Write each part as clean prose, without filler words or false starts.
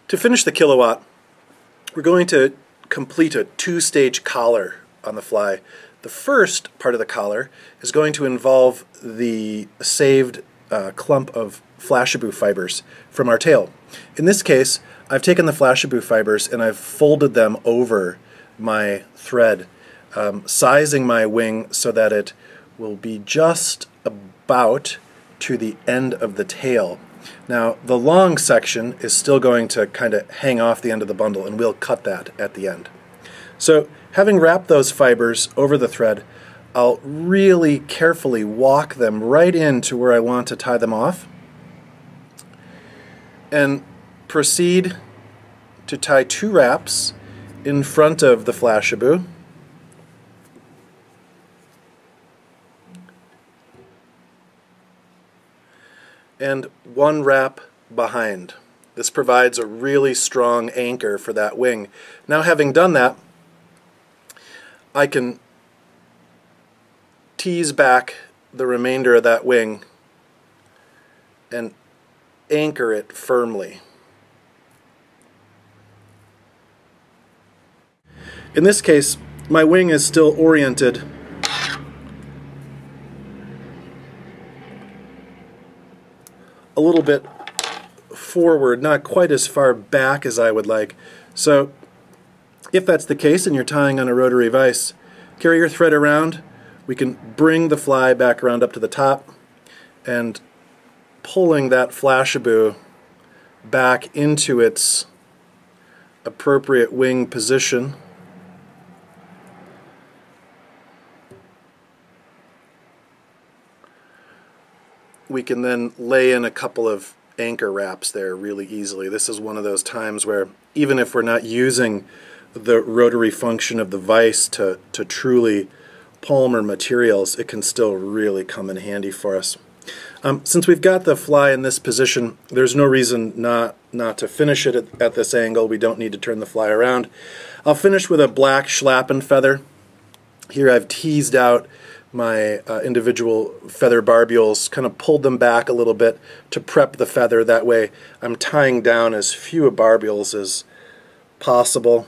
To finish the Kilowatt, we're going to complete a two-stage collar on the fly. The first part of the collar is going to involve the saved clump of flashabou fibers from our tail. In this case, I've taken the flashabou fibers and I've folded them over my thread, sizing my wing so that it will be just about to the end of the tail. Now, the long section is still going to kind of hang off the end of the bundle, and we'll cut that at the end. So, having wrapped those fibers over the thread, I'll really carefully walk them right into where I want to tie them off, and proceed to tie 2 wraps in front of the flashabou. And 1 wrap behind. This provides a really strong anchor for that wing. Now, having done that, I can tease back the remainder of that wing and anchor it firmly. In this case, my wing is still oriented a little bit forward, not quite as far back as I would like. So if that's the case and you're tying on a rotary vise, carry your thread around. We can bring the fly back around up to the top, and pulling that flashabou back into its appropriate wing position. We can then lay in a couple of anchor wraps there really easily. This is one of those times where even if we're not using the rotary function of the vise to truly palmer materials, it can still really come in handy for us. Since we've got the fly in this position, there's no reason not to finish it at this angle. We don't need to turn the fly around. I'll finish with a black schlappen feather. Here I've teased out my individual feather barbules, kind of pulled them back a little bit to prep the feather. That way I'm tying down as few barbules as possible.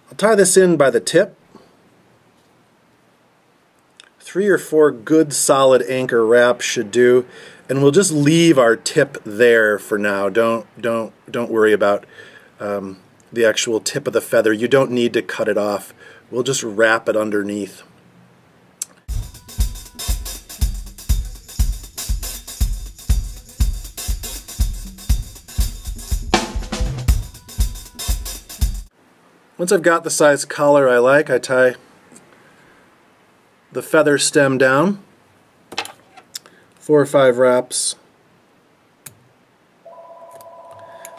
I'll tie this in by the tip. 3 or 4 good solid anchor wraps should do, and we'll just leave our tip there for now. Don't worry about the actual tip of the feather. You don't need to cut it off. We'll just wrap it underneath. Once I've got the size collar I like, I tie the feather stem down, 4 or 5 wraps,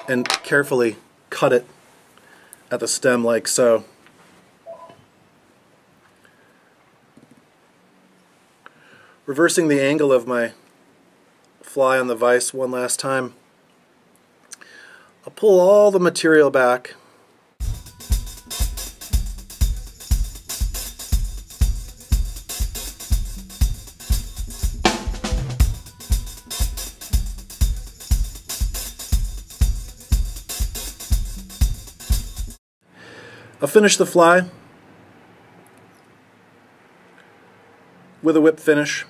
and carefully cut it at the stem like so. Reversing the angle of my fly on the vise one last time, I'll pull all the material back. I'll finish the fly with a whip finish,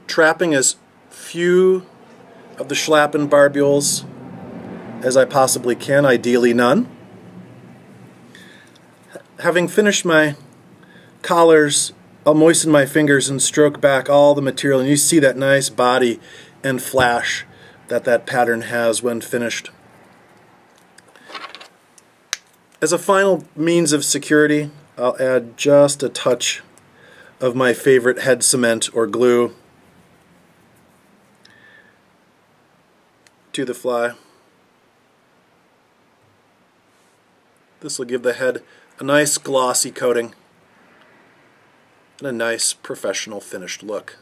trapping as few of the schlappen barbules as I possibly can, ideally none. Having finished my collars, I'll moisten my fingers and stroke back all the material, and you see that nice body and flash that pattern has when finished. As a final means of security, I'll add just a touch of my favorite head cement or glue to the fly. This will give the head a nice glossy coating and a nice professional finished look.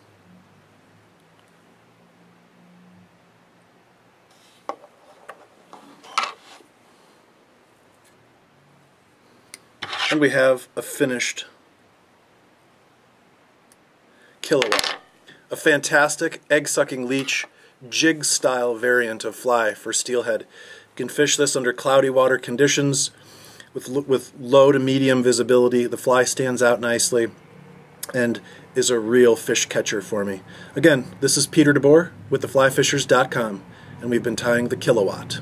And we have a finished Kilowatt, a fantastic egg-sucking leech jig-style variant of fly for steelhead. You can fish this under cloudy water conditions with low to medium visibility. The fly stands out nicely and is a real fish catcher for me. Again, this is Peter DeBoer with theflyfishers.com, and we've been tying the Kilowatt.